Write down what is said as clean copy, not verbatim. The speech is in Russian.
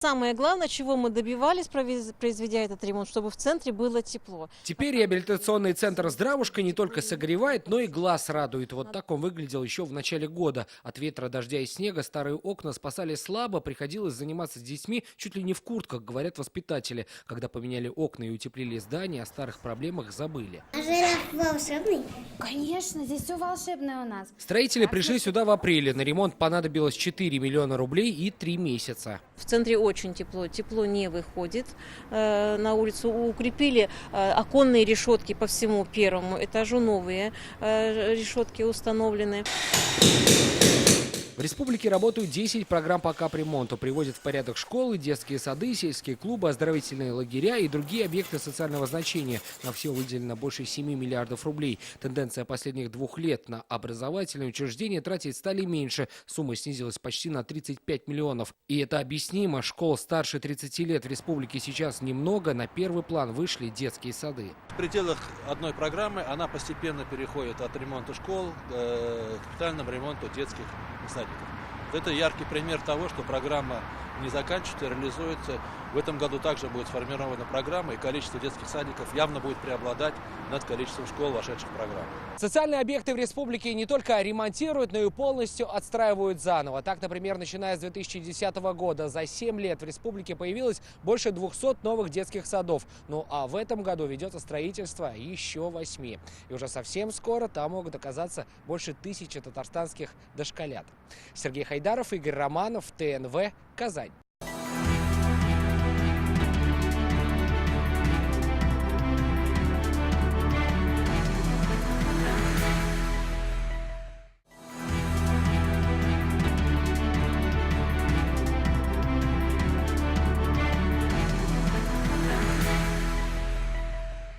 Самое главное, чего мы добивались, произведя этот ремонт, чтобы в центре было тепло. Теперь реабилитационный центр «Здравушка» не только согревает, но и глаз радует. Вот так он выглядел еще в начале года. От ветра, дождя и снега старые окна спасали слабо, приходилось заниматься с детьми чуть ли не в куртках, говорят воспитатели. Когда поменяли окна и утеплили здание, о старых проблемах забыли. А жираф волшебный? Конечно, здесь все волшебное у нас. Строители пришли сюда в апреле. На ремонт понадобилось 4 миллиона рублей и 3 месяца. В центре очень тепло, тепло не выходит на улицу. Укрепили оконные решетки по всему первому этажу, новые решетки установлены. В республике работают 10 программ по капремонту. Приводят в порядок школы, детские сады, сельские клубы, оздоровительные лагеря и другие объекты социального значения. На все выделено больше 7 миллиардов рублей. Тенденция последних 2 лет: на образовательные учреждения тратить стали меньше. Сумма снизилась почти на 35 миллионов. И это объяснимо. Школ старше 30 лет в республике сейчас немного. На первый план вышли детские сады. В пределах одной программы она постепенно переходит от ремонта школ к капитальному ремонту детских садиков. Вот это яркий пример того, что программа не заканчивается, а реализуется. В этом году также будет сформирована программа, и количество детских садиков явно будет преобладать над количеством школ, вошедших в программу. Социальные объекты в республике не только ремонтируют, но и полностью отстраивают заново. Так, например, начиная с 2010 года за 7 лет в республике появилось больше 200 новых детских садов. Ну а в этом году ведется строительство еще 8. И уже совсем скоро там могут оказаться больше 1000 татарстанских дошколят. Сергей Хайдаров, Игорь Романов, ТНВ, Казань.